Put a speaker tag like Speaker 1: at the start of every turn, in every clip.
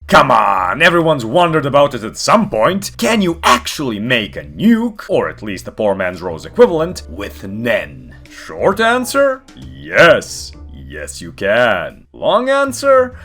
Speaker 1: Come on, everyone's wondered about it at some point. Can you actually make a nuke, or at least a poor man's rose equivalent, with NEN? Short answer? Yes. Yes, you can. Long answer?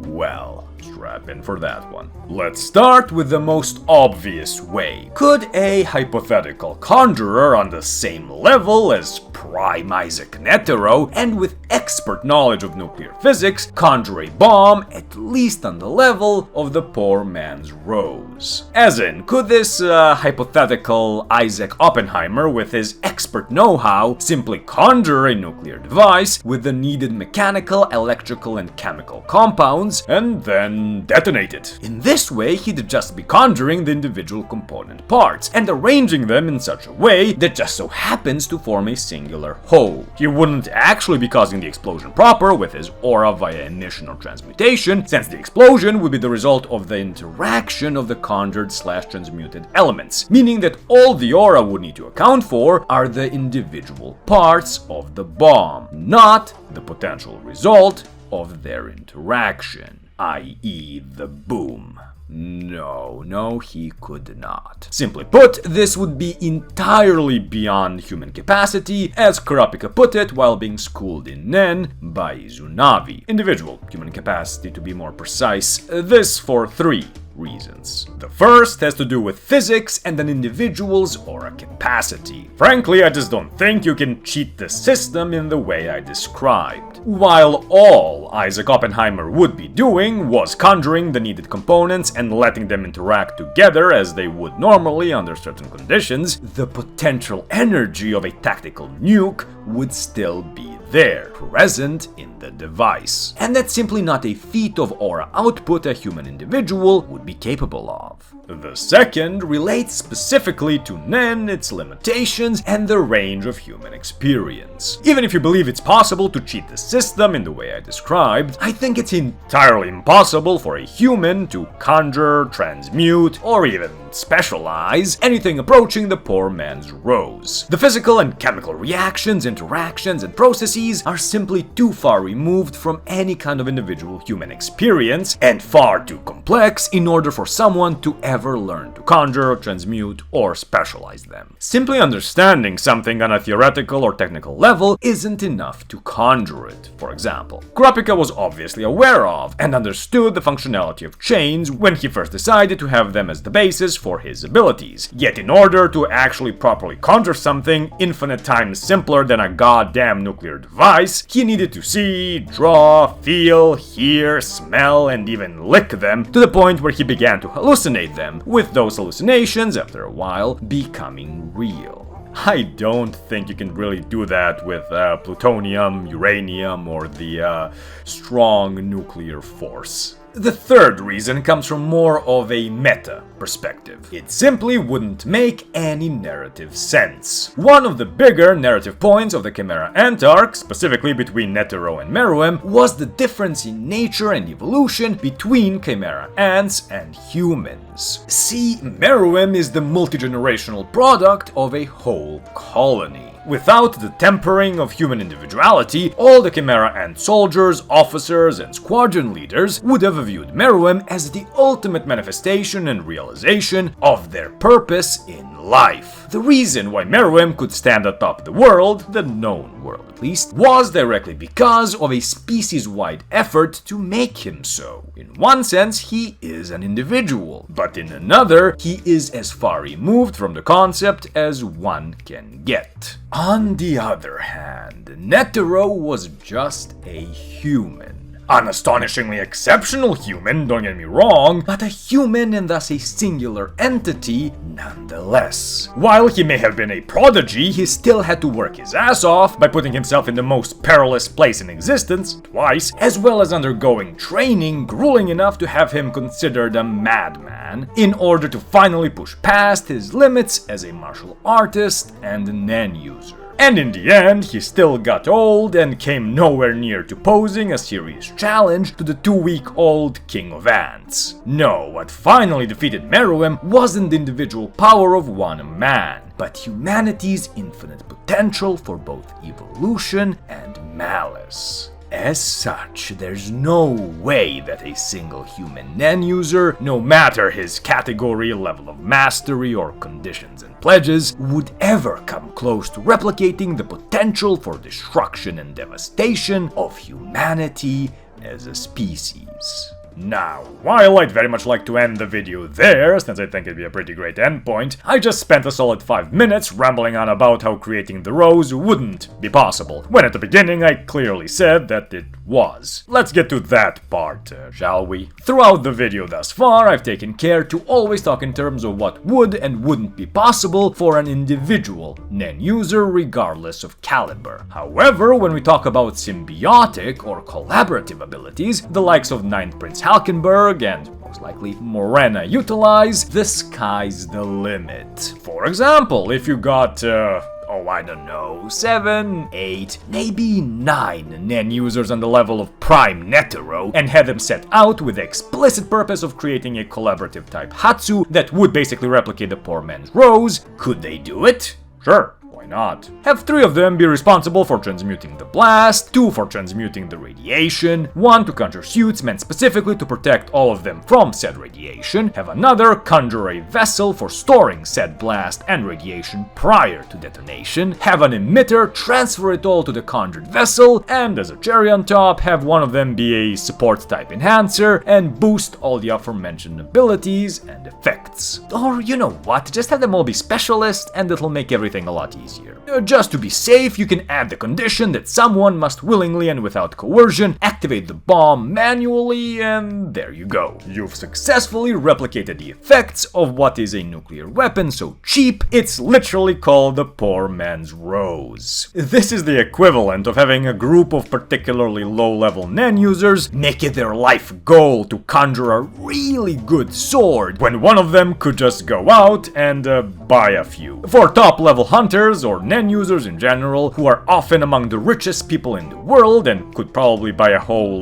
Speaker 1: Well, strap in for that one. Let's start with the most obvious way. Could a hypothetical conjurer on the same level as Prime Isaac Netero and with expert knowledge of nuclear physics conjure a bomb at least on the level of the poor man's rose? As in, could this hypothetical Isaac Oppenheimer with his expert know-how simply conjure a nuclear device with the needed mechanical, electrical, and chemical compounds and then detonate it? In this way, he'd just be conjuring the individual component parts and arranging them in such a way that just so happens to form a singular whole. He wouldn't actually be causing the explosion proper with his aura via emission or transmutation, since the explosion would be the result of the interaction of the conjured/transmuted elements, meaning that all the aura would need to account for are the individual parts of the bomb, not the potential result of their interaction, i.e. the boom. No, he could not. Simply put, this would be entirely beyond human capacity, as Kurapika put it while being schooled in NEN by Izunavi. Individual human capacity, to be more precise. This for 3 reasons. The first has to do with physics and an individual's aura capacity. Frankly, I just don't think you can cheat the system in the way I described. While all Isaac Oppenheimer would be doing was conjuring the needed components and letting them interact together as they would normally under certain conditions, the potential energy of a tactical nuke would still be there, present in the device. And that's simply not a feat of aura output a human individual would be capable of. The second relates specifically to NEN, its limitations, and the range of human experience. Even if you believe it's possible to cheat the system in the way I described, I think it's entirely impossible for a human to conjure, transmute, or even specialize anything approaching the poor man's rose. The physical and chemical reactions, interactions, and processes are simply too far removed from any kind of individual human experience and far too complex in order for someone to ever learn to conjure, transmute, or specialize them. Simply understanding something on a theoretical or technical level isn't enough to conjure it. For example, Kurapika was obviously aware of and understood the functionality of chains when he first decided to have them as the basis for his abilities. Yet in order to actually properly conjure something infinite times simpler than a goddamn nuclear device, he needed to see, draw, feel, hear, smell, and even lick them to the point where he began to hallucinate them, with those hallucinations, after a while, becoming real. I don't think you can really do that with plutonium, uranium, or the strong nuclear force. The third reason comes from more of a meta perspective. It simply wouldn't make any narrative sense. One of the bigger narrative points of the Chimera Ant arc, specifically between Netero and Meruem, was the difference in nature and evolution between Chimera Ants and humans. See, Meruem is the multi-generational product of a whole colony. Without the tempering of human individuality, all the Chimera Ant soldiers, officers, and squadron leaders would have viewed Meruem as the ultimate manifestation and realization of their purpose in life. The reason why Meruem could stand atop the world, the known world at least, was directly because of a species-wide effort to make him so. In one sense, he is an individual, but in another, he is as far removed from the concept as one can get. On the other hand, Netero was just a human. An astonishingly exceptional human, don't get me wrong, but a human and thus a singular entity nonetheless. While he may have been a prodigy, he still had to work his ass off by putting himself in the most perilous place in existence, twice, as well as undergoing training grueling enough to have him considered a madman, in order to finally push past his limits as a martial artist and NEN user. And in the end, he still got old and came nowhere near to posing a serious challenge to the 2-week-old King of Ants. No, what finally defeated Meruem wasn't the individual power of one man, but humanity's infinite potential for both evolution and malice. As such, there's no way that a single human NEN user, no matter his category, level of mastery, or conditions and pledges, would ever come close to replicating the potential for destruction and devastation of humanity as a species. Now, while I'd very much like to end the video there, since I think it'd be a pretty great endpoint, I just spent a solid 5 minutes rambling on about how creating the rows wouldn't be possible, when at the beginning I clearly said that it was. Let's get to that part, shall we? Throughout the video thus far, I've taken care to always talk in terms of what would and wouldn't be possible for an individual NEN user regardless of caliber. However, when we talk about symbiotic or collaborative abilities, the likes of Ninth Prince Halkenberg and most likely Morena utilize, the sky's the limit. For example, if you got, I don't know, 7, 8, maybe 9 NEN users on the level of Prime Netero, and had them set out with the explicit purpose of creating a collaborative type Hatsu that would basically replicate the poor man's rose, could they do it? Sure. Why not? Have 3 of them be responsible for transmuting the blast, 2 for transmuting the radiation, 1 to conjure suits meant specifically to protect all of them from said radiation, have another conjure a vessel for storing said blast and radiation prior to detonation, have an emitter transfer it all to the conjured vessel, and as a cherry on top, have one of them be a support type enhancer and boost all the aforementioned abilities and effects. Or you know what, just have them all be specialists and it'll make everything a lot easier. Just to be safe, you can add the condition that someone must willingly and without coercion activate the bomb manually, and there you go. You've successfully replicated the effects of what is a nuclear weapon so cheap, it's literally called the poor man's rose. This is the equivalent of having a group of particularly low-level NEN users make it their life goal to conjure a really good sword, when one of them could just go out and buy a few. For top-level hunters, or NEN users in general, who are often among the richest people in the world and could probably buy a whole,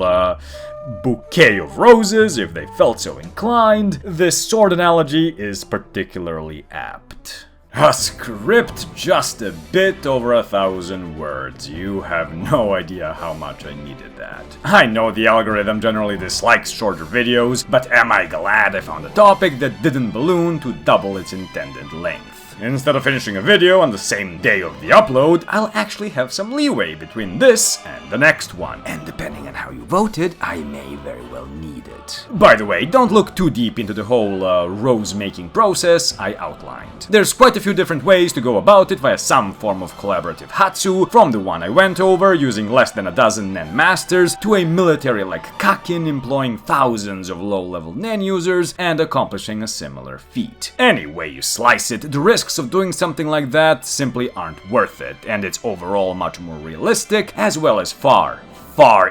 Speaker 1: bouquet of roses if they felt so inclined, this sword analogy is particularly apt. A script just a bit over 1,000 words. You have no idea how much I needed that. I know the algorithm generally dislikes shorter videos, but am I glad I found a topic that didn't balloon to double its intended length. Instead of finishing a video on the same day of the upload, I'll actually have some leeway between this and the next one. And depending on how you voted, I may very well need it. By the way, don't look too deep into the whole rose-making process I outlined. There's quite a few different ways to go about it via some form of collaborative Hatsu, from the one I went over using less than a dozen NEN masters, to a military like Kakin employing thousands of low-level NEN users and accomplishing a similar feat. Any way you slice it, the risks of doing something like that simply aren't worth it, and it's overall much more realistic, as well as far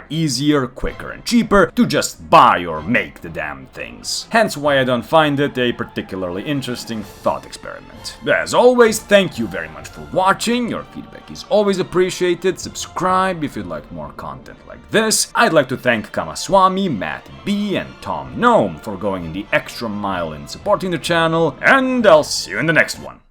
Speaker 1: easier, quicker and cheaper to just buy or make the damn things. Hence why I don't find it a particularly interesting thought experiment. As always, thank you very much for watching, your feedback is always appreciated, subscribe if you'd like more content like this. I'd like to thank Kamaswami, Matt B and Tom Gnome for going the extra mile in supporting the channel, and I'll see you in the next one.